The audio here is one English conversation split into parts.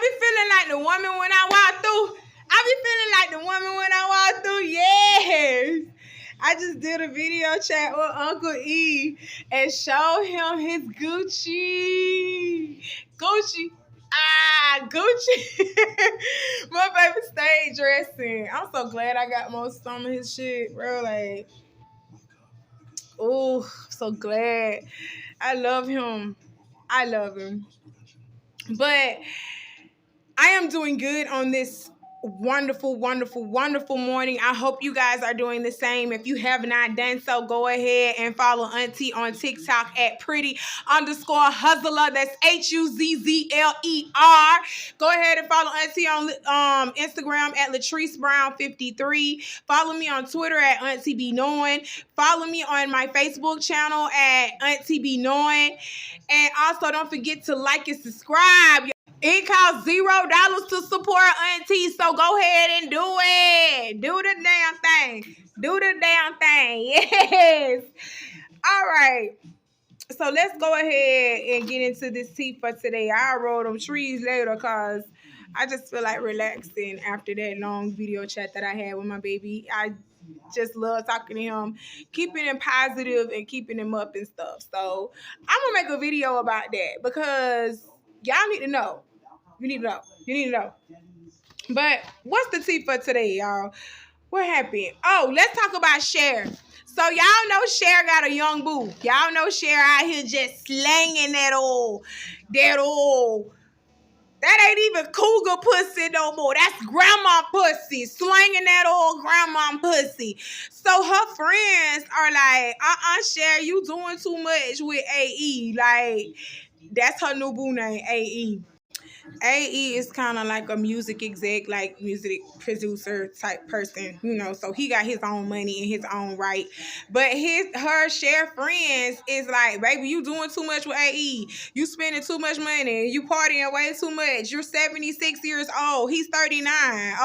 be feeling like the woman when I walk through. I be feeling like the woman when I walk through. Yes. I just did a video chat with Uncle E and showed him his Gucci. Gucci. Gucci. My baby stayed dressing. I'm so glad I got most some of his shit, bro. Like, oh, so glad. I love him. I love him. But I am doing good on this wonderful, wonderful, wonderful morning. I hope you guys are doing the same. If you have not done so, go ahead and follow Auntie on TikTok at pretty_hustler. That's HUZZLER. Go ahead and follow Auntie on Instagram at Latrice Brown 53. Follow me on Twitter at Auntie Be Knowing. Follow me on my Facebook channel at Auntie Be Knowing. And also don't forget to like and subscribe. It costs $0 to support Auntie, so go ahead and do it. Do the damn thing. Do the damn thing. Yes. All right. So let's go ahead and get into this tea for today. I'll roll them trees later because I just feel like relaxing after that long video chat that I had with my baby. I just love talking to him, keeping him positive and keeping him up and stuff. So I'm going to make a video about that because y'all need to know. You need to know. You need to know. But what's the tea for today, y'all? What happened? Oh, let's talk about Cher. So y'all know Cher got a young boo. Y'all know Cher out here just slanging that that ain't even cougar pussy no more. That's grandma pussy. Slanging that old grandma pussy. So her friends are like, Cher, you doing too much with AE. Like, that's her new boo name, AE. AE is kind of like a music exec, like music producer type person, you know, so he got his own money in his own right. But her Cher friends is like, baby, you doing too much with AE. You spending too much money. You partying way too much. You're 76 years old. He's 39.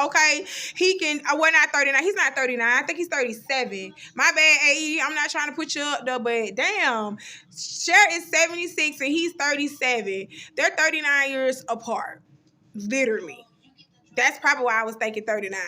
Okay. He can, well, not 39. He's not 39. I think he's 37. My bad, AE. I'm not trying to put you up though, but damn. Cher is 76 and he's 37. They're 39 years apart. Literally. That's probably why I was thinking 39.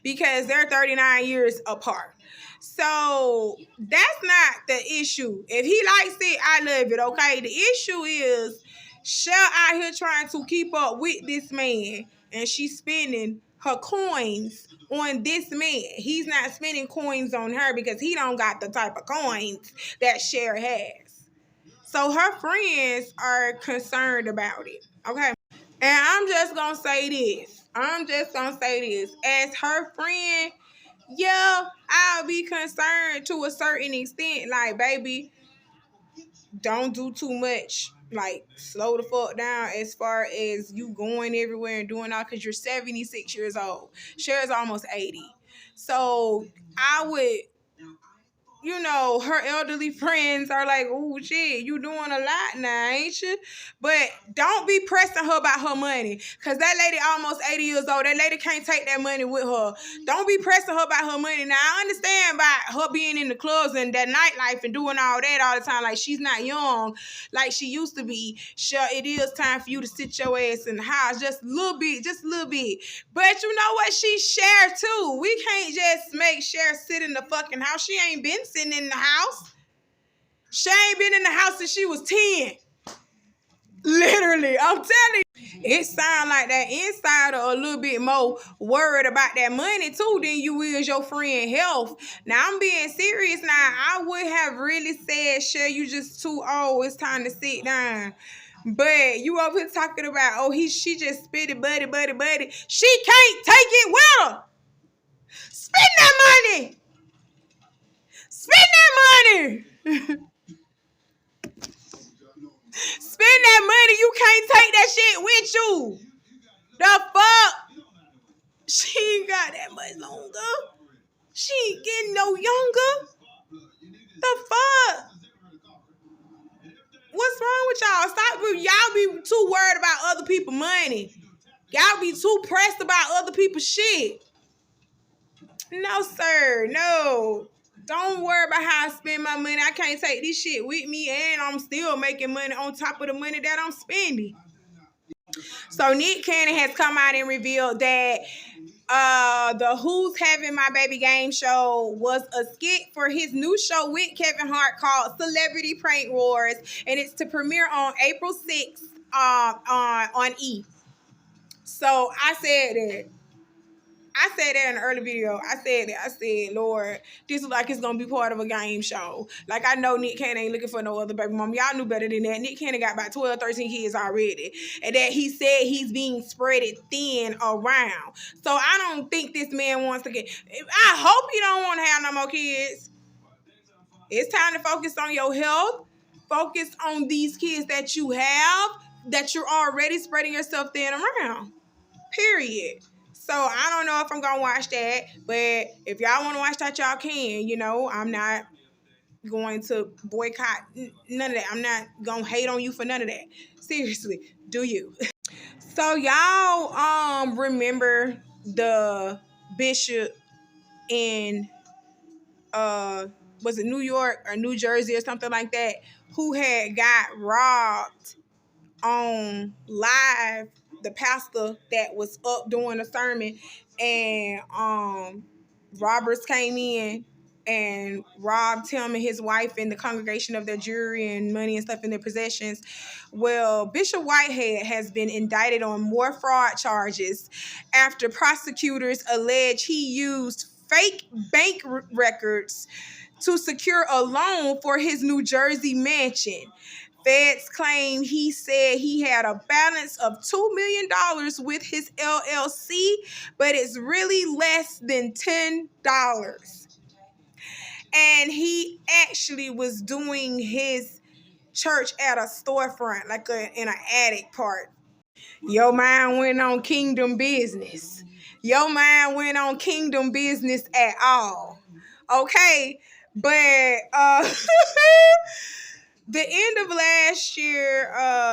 Because they're 39 years apart. So that's not the issue. If he likes it, I love it, okay? The issue is Cher out here trying to keep up with this man. And she's spending her coins on this man. He's not spending coins on her because he don't got the type of coins that Cher has. So her friends are concerned about it, okay? And I'm just going to say this. As her friend, yeah, I'll be concerned to a certain extent. Like, baby, don't do too much. Like, slow the fuck down as far as you going everywhere and doing all because you're 76 years old. Cher's almost 80. So I would... You know, her elderly friends are like, oh, shit, you doing a lot now, ain't you? But don't be pressing her about her money. Because that lady almost 80 years old. That lady can't take that money with her. Don't be pressing her about her money. Now, I understand about her being in the clubs and that nightlife and doing all that all the time. Like, she's not young like she used to be. Sure, it is time for you to sit your ass in the house. Just a little bit. But you know what? She's Cher, too. We can't just make Cher sit in the fucking house. She ain't been sitting in the house. She ain't been in the house since she was 10. Literally, I'm telling you. It sounds like that insider a little bit more worried about that money too than you is your friend health. Now, I'm being serious now. I would have really said, Cher, you just too old. It's time to sit down. But you over here talking about, oh, she just spit it, buddy. She can't take it with her. Spend that money. Spend that money. Spend that money. You can't take that shit with you. The fuck? She ain't got that much longer. She ain't getting no younger. The fuck? What's wrong with y'all? Stop. Y'all be too worried about other people's money. Y'all be too pressed about other people's shit. No, sir. No. Don't worry about how I spend my money. I can't take this shit with me and I'm still making money on top of the money that I'm spending. So Nick Cannon has come out and revealed that the Who's Having My Baby game show was a skit for his new show with Kevin Hart called Celebrity Prank Wars, and it's to premiere on April 6th on E. So I said that in the early video. I said, Lord, this is like it's gonna be part of a game show. Like, I know Nick Cannon ain't looking for no other baby mom. Y'all knew better than that. Nick Cannon got about 12, 13 kids already. And that he said he's being spread it thin around. So I don't think this man wants to get. I hope he don't want to have no more kids. It's time to focus on your health. Focus on these kids that you have, that you're already spreading yourself thin around. Period. So I don't know if I'm gonna watch that, but if y'all want to watch that, y'all can. You know, I'm not going to boycott none of that. I'm not gonna hate on you for none of that. Seriously, do you? So y'all remember the bishop in was it New York or New Jersey or something like that, who had got robbed on live, the pastor that was up doing a sermon, and robbers came in and robbed him and his wife and the congregation of their jewelry and money and stuff in their possessions. Well, Bishop Whitehead has been indicted on more fraud charges after prosecutors allege he used fake bank records to secure a loan for his New Jersey mansion. Feds claim he said he had a balance of $2 million with his LLC, but it's really less than $10. And he actually was doing his church at a storefront, like in an attic part. Your mind went on kingdom business. Your mind went on kingdom business at all. Okay? But the end of last year,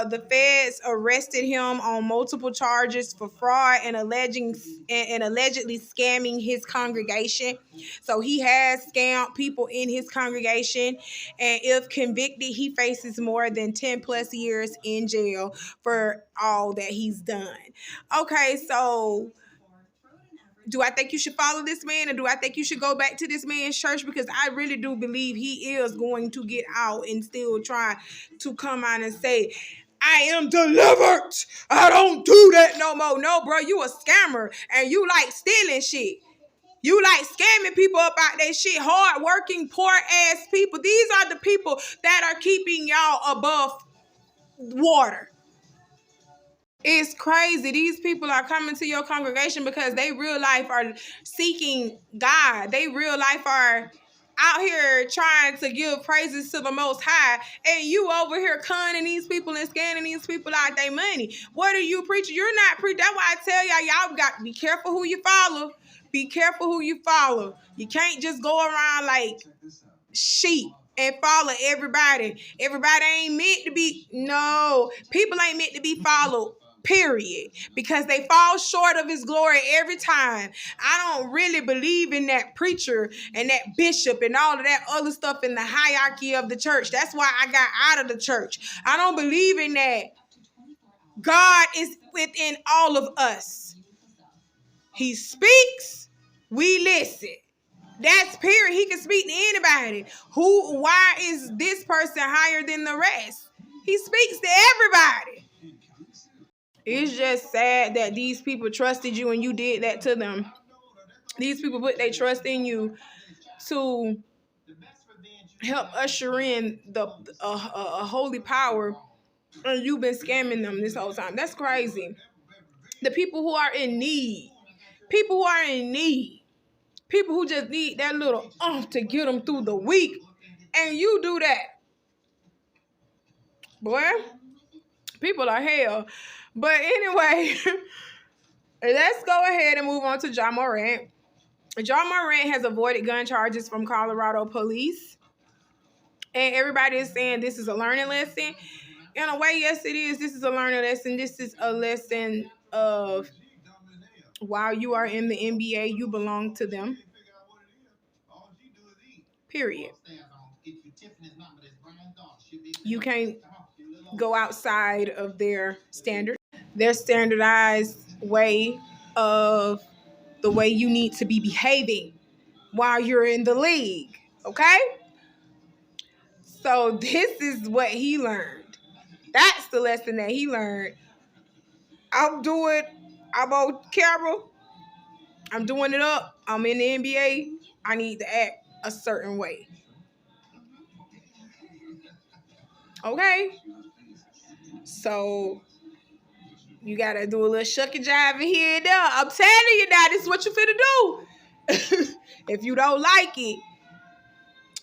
the feds arrested him on multiple charges for fraud and allegedly scamming his congregation. So he has scammed people in his congregation, and if convicted, he faces more than 10 plus years in jail for all that he's done. Okay, so do I think you should follow this man, or do I think you should go back to this man's church? Because I really do believe he is going to get out and still try to come out and say, I am delivered. I don't do that no more. No, bro, you a scammer and you like stealing shit. You like scamming people up out that shit. Hard working, poor ass people. These are the people that are keeping y'all above water. It's crazy. These people are coming to your congregation because they real life are seeking God. They real life are out here trying to give praises to the Most High, and you over here conning these people and scanning these people out their money. What are you preaching? You're not preaching. That's why I tell y'all got to be careful who you follow. Be careful who you follow. You can't just go around like sheep and follow everybody. Everybody ain't meant to be. No, people ain't meant to be followed. Period. Because they fall short of his glory every time. I don't really believe in that preacher and that bishop and all of that other stuff in the hierarchy of the church. That's why I got out of the church. I don't believe in that. God is within all of us. He speaks, we listen. That's period. He can speak to anybody. Why is this person higher than the rest? He speaks to everybody. It's just sad that these people trusted you and you did that to them. These people put their trust in you to help usher in a holy power, and you've been scamming them this whole time. That's crazy. The people who are in need, people who just need that little to get them through the week, and you do that. Boy, people are hell. But anyway, let's go ahead and move on to Ja Morant. Ja Morant has avoided gun charges from Colorado police. And everybody is saying this is a learning lesson. In a way, yes, it is. This is a learning lesson. This is a lesson of while you are in the NBA, you belong to them. Period. You can't go outside of their standard. their standardized way of the way you need to be behaving while you're in the league. Okay? So this is what he learned. That's the lesson that he learned. I'm on camera. I'm doing it up. I'm in the NBA. I need to act a certain way. Okay? So you gotta do a little shuck and jive in here and there. I'm telling you now, this is what you finna do. If you don't like it,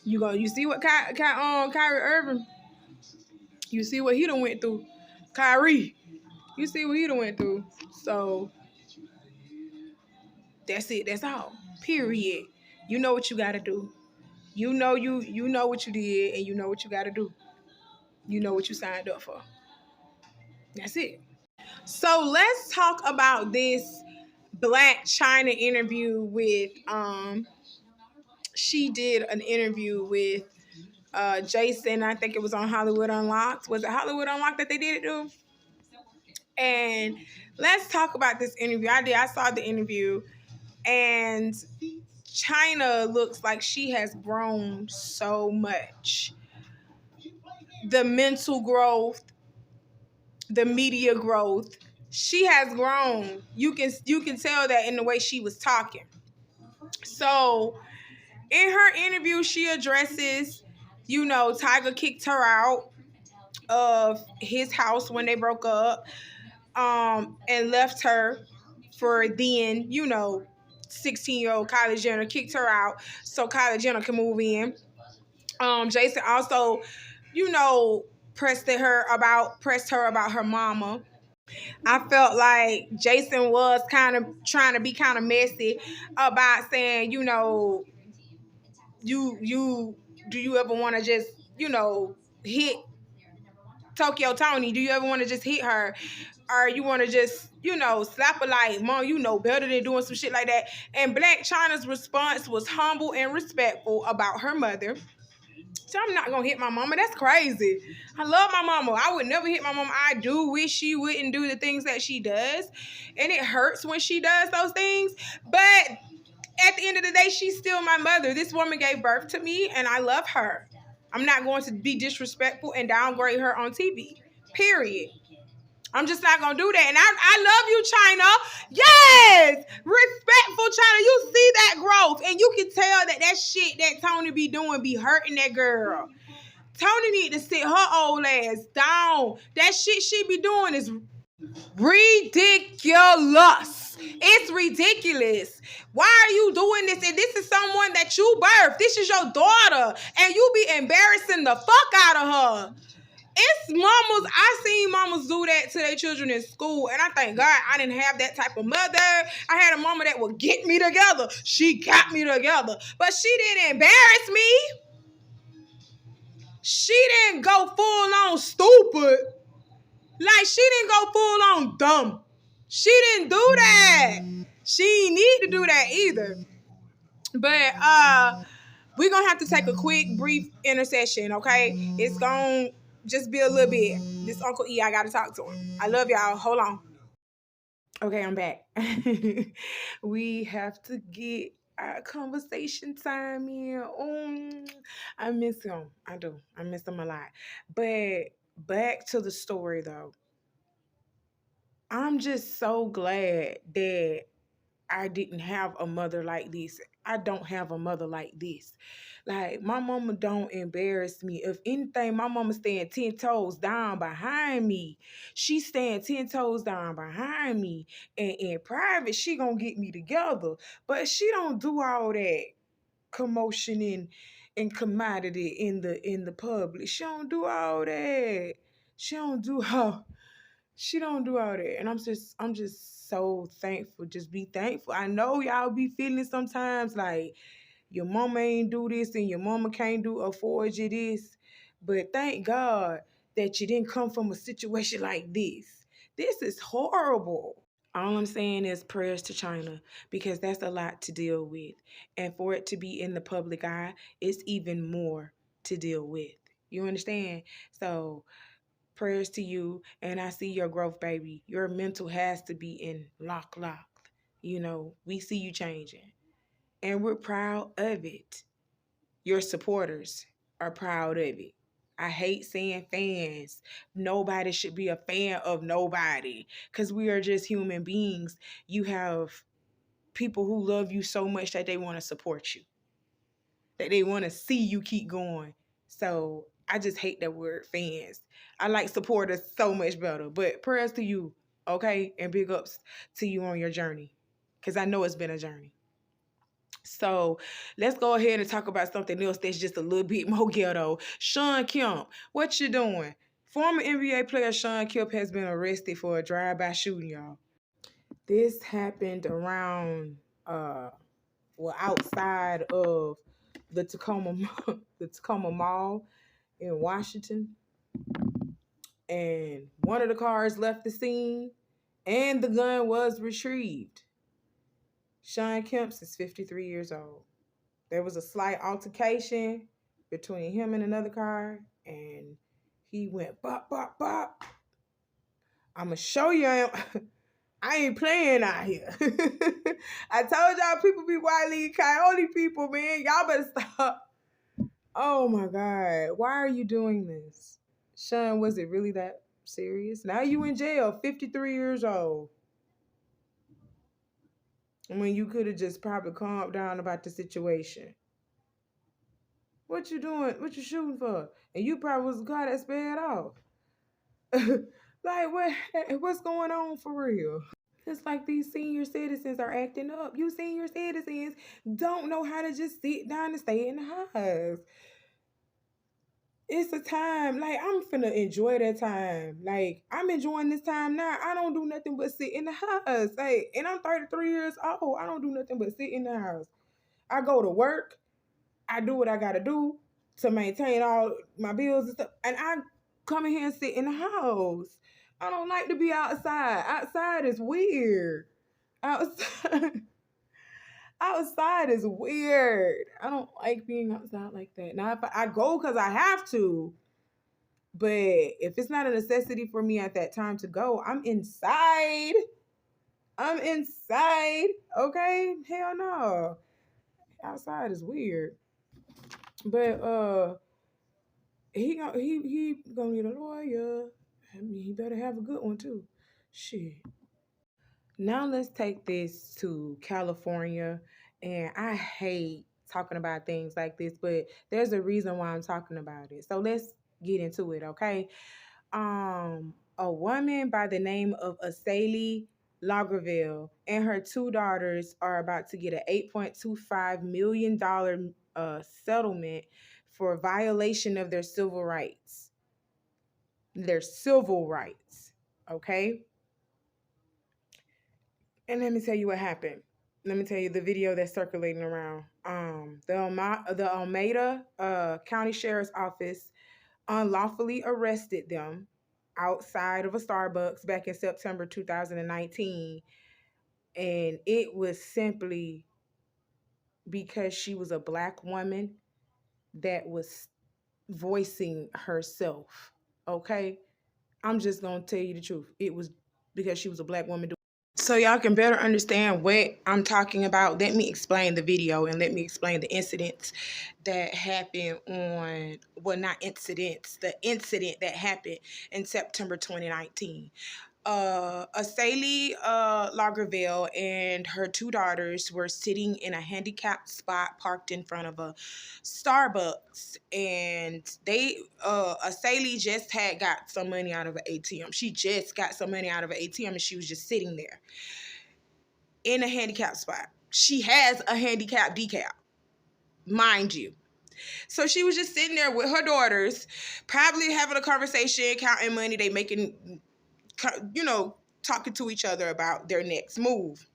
you see what Kyrie Irving, you see what he done went through. Kyrie, you see what he done went through. So that's it. That's all. Period. You know what you gotta do. You know what you did, and you know what you gotta do. You know what you signed up for. That's it. So let's talk about this Black China interview with she did an interview with Jason. I think it was on Hollywood Unlocked. Was it Hollywood Unlocked that they did it to? And let's talk about this interview. I saw the interview, and China looks like she has grown so much. The mental growth, the media growth. She has grown. You can tell that in the way she was talking. So in her interview, she addresses, Tiger kicked her out of his house when they broke up, and left her for then, 16-year-old Kylie Jenner, kicked her out so Kylie Jenner can move in. Jason also, pressed her about her mama. I felt like Jason was kind of trying to be kind of messy about saying, you do you ever want to just, hit Tokyo Tony? Do you ever want to just hit her? Or you want to just, slap her like, Mom, you know better than doing some shit like that. And Black China's response was humble and respectful about her mother. So I'm not gonna hit my mama. That's crazy. I love my mama. I would never hit my mama. I do wish she wouldn't do the things that she does. And it hurts when she does those things. But at the end of the day, she's still my mother. This woman gave birth to me, and I love her. I'm not going to be disrespectful and downgrade her on TV. Period. I'm just not gonna do that. And I love you, China. Yes! Respectful China. You see that growth. And you can tell that shit that Tony be doing be hurting that girl. Tony need to sit her old ass down. That shit she be doing is ridiculous. It's ridiculous. Why are you doing this? And this is someone that you birthed. This is your daughter. And you be embarrassing the fuck out of her. It's mamas. I seen mamas do that to their children in school. And I thank God I didn't have that type of mother. I had a mama that would get me together. She got me together. But she didn't embarrass me. She didn't go full on stupid. Like, she didn't go full on dumb. She didn't do that. She didn't need to do that either. But we're going to have to take a quick, brief intercession, okay? It's going to just be a little bit. This Uncle E, I got to talk to him. I love y'all. Hold on. Okay, I'm back. We have to get our conversation time in. I miss him. I do. I miss him a lot. But back to the story, though. I'm just so glad that I didn't have a mother like this. I don't have a mother like this. Like, my mama don't embarrass me. If anything, my mama stand 10 toes down behind me. She stand 10 toes down behind me. And in private, she gonna get me together. But she don't do all that commotion and commodity in the public. She don't do all that. She don't do all that. And I'm just so thankful. Just be thankful. I know y'all be feeling sometimes like your mama ain't do this and your mama can't afford you this. But thank God that you didn't come from a situation like this. This is horrible. All I'm saying is prayers to China, because that's a lot to deal with. And for it to be in the public eye, it's even more to deal with. You understand? So Prayers to you, and I see your growth, baby. Your mental has to be in lock. You know, we see you changing, and we're proud of it. Your supporters are proud of it. I hate saying fans. Nobody should be a fan of nobody because we are just human beings. You have people who love you so much that they want to support you, that they want to see you keep going. So I just hate that word fans. I like supporters so much better. But prayers to you, okay? And big ups to you on your journey because I know it's been a journey. So let's go ahead and talk about something else that's just a little bit more ghetto. Sean Kemp, what you doing? Former NBA player Sean Kemp has been arrested for a drive-by shooting, y'all. This happened around, outside of the Tacoma, the Tacoma Mall in Washington, and one of the cars left the scene, and the gun was retrieved. Sean Kemp is 53 years old. There was a slight altercation between him and another car, and he went bop, bop, bop. I'ma show you I ain't playing out here. I told y'all people be wildly coyote people, man. Y'all better stop. Oh my God. Why are you doing this? Sean, was it really that serious? Now you in jail, 53 years old. I mean, you could have just probably calmed down about the situation. What you doing? What you shooting for? And you probably was the guy that sped off. Like, what's going on for real? It's like these senior citizens are acting up. You senior citizens don't know how to just sit down and stay in the house. It's a time. Like, I'm finna enjoy that time. Like, I'm enjoying this time now. I don't do nothing but sit in the house. Like, and I'm 33 years old. I don't do nothing but sit in the house. I go to work. I do what I gotta do to maintain all my bills and stuff. And I come in here and sit in the house. I don't like to be outside. Outside is weird. Outside, outside is weird. I don't like being outside like that. Now, if I go because I have to, but if it's not a necessity for me at that time to go, I'm inside. I'm inside. Okay? Hell no. Outside is weird. But he gonna need a lawyer. I mean, he better have a good one too. Shit. Now let's take this to California, and I hate talking about things like this, but there's a reason why I'm talking about it. So let's get into it, okay? A woman by the name of Auntie Lagerville and her two daughters are about to get an $8.25 million settlement for violation of their civil rights. Their civil rights, okay? And let me tell you what happened. Let me tell you the video that's circulating around. The Alameda County Sheriff's Office unlawfully arrested them outside of a Starbucks back in September 2019. And it was simply because she was a Black woman that was voicing herself. Okay? I'm just going to tell you the truth. It was because she was a Black woman. So y'all can better understand what I'm talking about, let me explain the video and let me explain the incidents that happened on, well, not incidents, the incident that happened in September 2019. Auntie Lagerville and her two daughters were sitting in a handicapped spot parked in front of a Starbucks, and Auntie just had got some money out of an ATM. She just got some money out of an ATM, and she was just sitting there in a handicapped spot. She has a handicap decal, mind you. So she was just sitting there with her daughters, probably having a conversation, counting money. They making, talking to each other about their next move.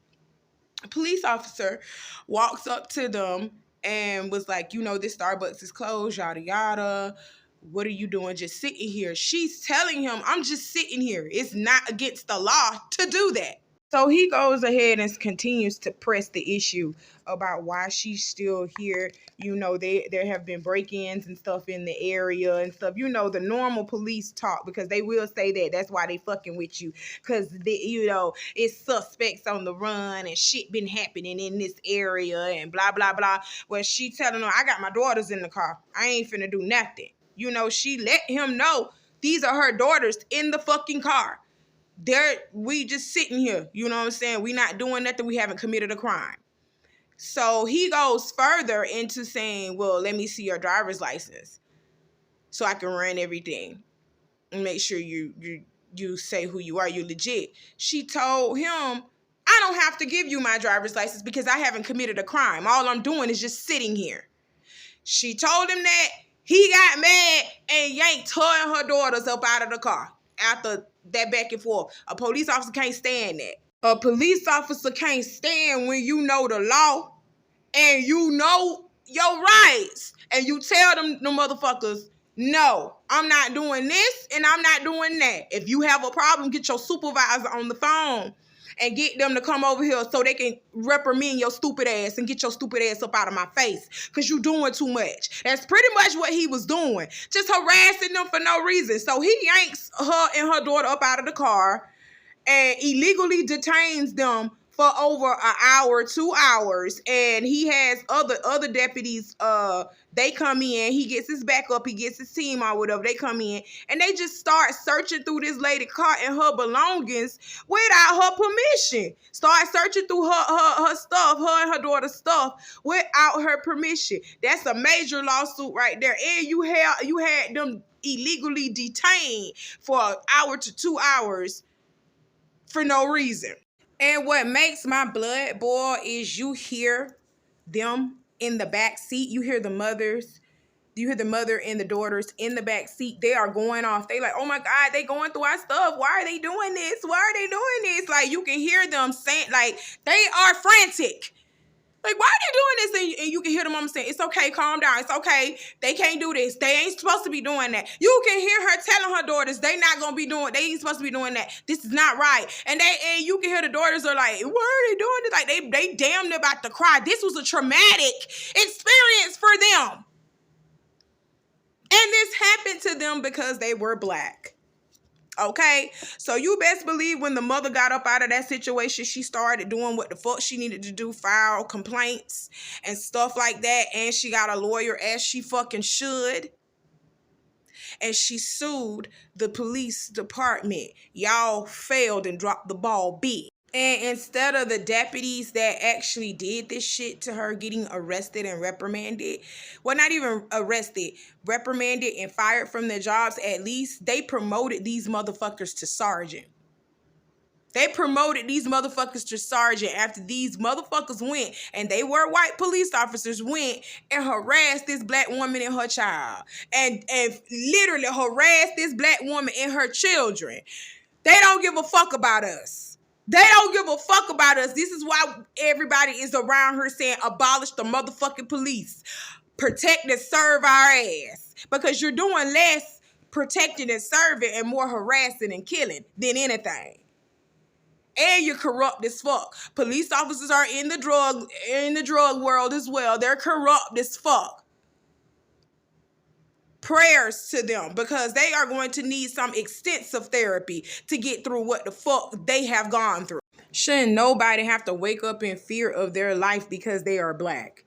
A police officer walks up to them and was like, this Starbucks is closed, yada, yada. What are you doing just sitting here? She's telling him, I'm just sitting here. It's not against the law to do that. So he goes ahead and continues to press the issue about why she's still here. You know, there have been break-ins and stuff in the area and stuff. You know, the normal police talk, because they will say that. That's why they fucking with you. Because, you know, it's suspects on the run and shit been happening in this area and blah, blah, blah. Well, she telling her, I got my daughters in the car. I ain't finna do nothing. You know, she let him know these are her daughters in the fucking car. We just sitting here, you know what I'm saying? We not doing nothing. We haven't committed a crime. So he goes further into saying, well, let me see your driver's license so I can run everything and make sure you say who you are. You legit. She told him, I don't have to give you my driver's license because I haven't committed a crime. All I'm doing is just sitting here. She told him that. He got mad and yanked her and her daughters up out of the car. After that back and forth, a police officer can't stand that. A police officer can't stand when you know the law and you know your rights and you tell them motherfuckers, no, I'm not doing this and I'm not doing that. If you have a problem, get your supervisor on the phone and get them to come over here so they can reprimand your stupid ass and get your stupid ass up out of my face because you doing too much. That's pretty much what he was doing. Just harassing them for no reason. So he yanks her and her daughter up out of the car and illegally detains them for over an hour, 2 hours. And he has other deputies, they come in, he gets his backup, he gets his team or whatever, they come in, and they just start searching through this lady car and her belongings without her permission. Start searching through her stuff, her and her daughter's stuff without her permission. That's a major lawsuit right there. And you had them illegally detained for an hour to 2 hours for no reason. And what makes my blood boil is you hear them in the back seat. You hear the mothers. You hear the mother and the daughters in the back seat. They are going off. They like, oh my God, they going through our stuff. Why are they doing this? Why are they doing this? Like, you can hear them saying, like, they are frantic. Like, why are they doing this? And you can hear the mom saying, it's okay, calm down. It's okay. They can't do this. They ain't supposed to be doing that. You can hear her telling her daughters they not going to be doing, they ain't supposed to be doing that. This is not right. And you can hear the daughters are like, why are they doing this? Like, they damn near about to cry. This was a traumatic experience for them. And this happened to them because they were Black. Okay, so you best believe when the mother got up out of that situation, she started doing what the fuck she needed to do, file complaints and stuff like that. And she got a lawyer, as she fucking should. And she sued the police department. Y'all failed and dropped the ball big. And instead of the deputies that actually did this shit to her getting arrested and reprimanded, well, not even arrested, reprimanded and fired from their jobs, at least they promoted these motherfuckers to sergeant. They promoted these motherfuckers to sergeant after these motherfuckers went, and they were white police officers, went and harassed this Black woman and her child. And literally harassed this Black woman and her children. They don't give a fuck about us. They don't give a fuck about us. This is why everybody is around her saying abolish the motherfucking police. Protect and serve our ass. Because you're doing less protecting and serving and more harassing and killing than anything. And you're corrupt as fuck. Police officers are in the drug world as well. They're corrupt as fuck. Prayers to them, because they are going to need some extensive therapy to get through what the fuck they have gone through. Shouldn't nobody have to wake up in fear of their life because they are Black.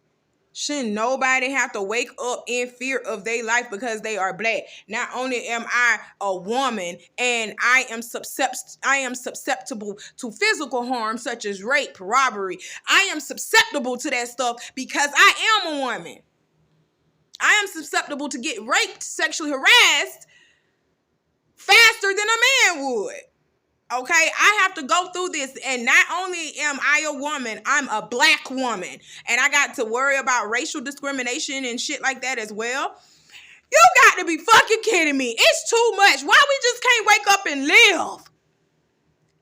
Shouldn't nobody have to wake up in fear of their life because they are Black. Not only am I a woman and I am susceptible to physical harm such as rape, robbery. I am susceptible to that stuff because I am a woman. I am susceptible to get raped, sexually harassed faster than a man would. Okay, I have to go through this, and not only am I a woman, I'm a Black woman, and I got to worry about racial discrimination and shit like that as well. You got to be fucking kidding me. It's too much. Why we just can't wake up and live?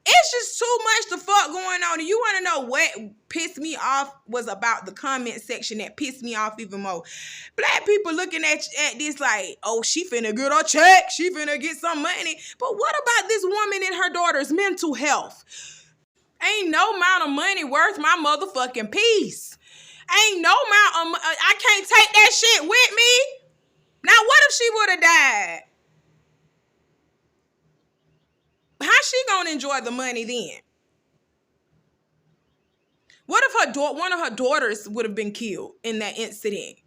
It's just too much the fuck going on. And you want to know what pissed me off was about the comment section that pissed me off even more. Black people looking at this like, oh, she finna get her check. She finna get some money. But what about this woman and her daughter's mental health? Ain't no amount of money worth my motherfucking peace. Ain't no amount of I can't take that shit with me. Now, what if she would have died? How she gonna enjoy the money then? What if one of her daughters would have been killed in that incident?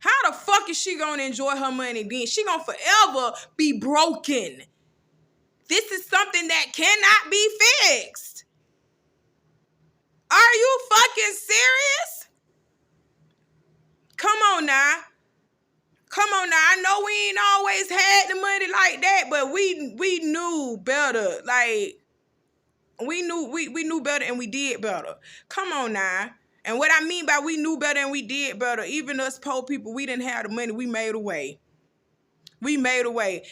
How the fuck is she gonna enjoy her money then? She gonna forever be broken. This is something that cannot be fixed. Are you fucking serious? Come on now. Come on now. I know we ain't always had the money like that, but we knew better. Like, we knew better and we did better. Come on now. And what I mean by we knew better and we did better, even us poor people, we didn't have the money. We made a way. We made a way.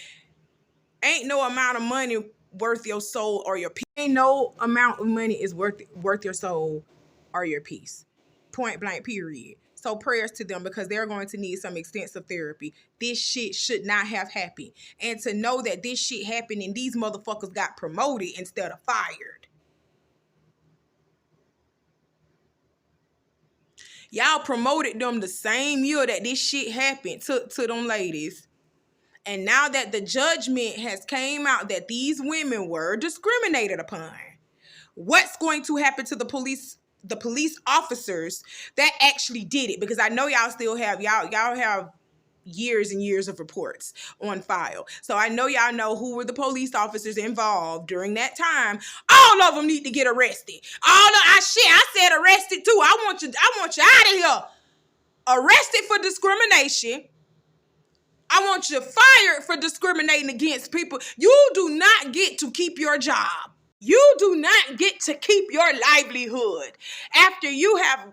Ain't no amount of money worth your soul or your peace. Ain't no amount of money is worth your soul or your peace. Point blank, period. So prayers to them, because they're going to need some extensive therapy. This shit should not have happened. And to know that this shit happened and these motherfuckers got promoted instead of fired. Y'all promoted them the same year that this shit happened to them ladies. And now that the judgment has came out that these women were discriminated upon, what's going to happen to the police officers that actually did it? Because I know y'all still have, y'all have years and years of reports on file. So I know y'all know who were the police officers involved during that time. All of them need to get arrested. I said arrested too. I want you out of here. Arrested for discrimination. I want you fired for discriminating against people. You do not get to keep your job. You do not get to keep your livelihood after you have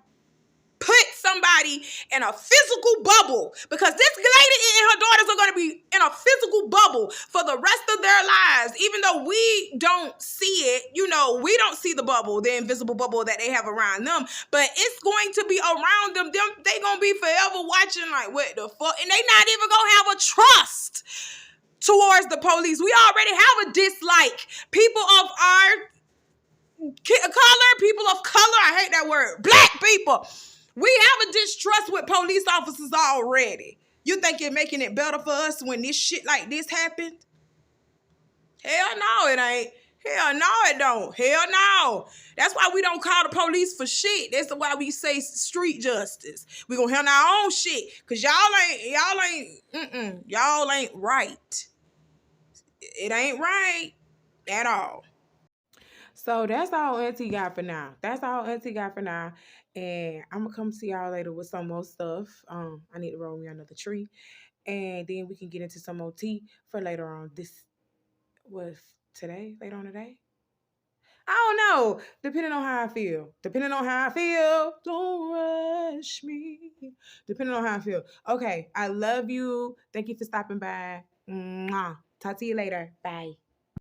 put somebody in a physical bubble, because this lady and her daughters are going to be in a physical bubble for the rest of their lives. Even though we don't see it, we don't see the bubble, the invisible bubble that they have around them, but it's going to be around them. They going to be forever watching like, what the fuck? And they not even going to have a trust towards the police. We already have a dislike. People of our people of color, I hate that word, black people, we have a distrust with police officers already. You think you're making it better for us when this shit like this happened? Hell no, it ain't. Hell no, it don't. Hell no. That's why we don't call the police for shit. That's why we say street justice. We gonna handle our own shit. Cause y'all ain't right. It ain't right at all. So that's all Auntie got for now. And I'm gonna come see y'all later with some more stuff. I need to roll me another tree. And then we can get into some more tea for later on. This was today, later on today. I don't know. Depending on how I feel. Don't rush me. Depending on how I feel. Okay. I love you. Thank you for stopping by. Mwah. Talk to you later. Bye.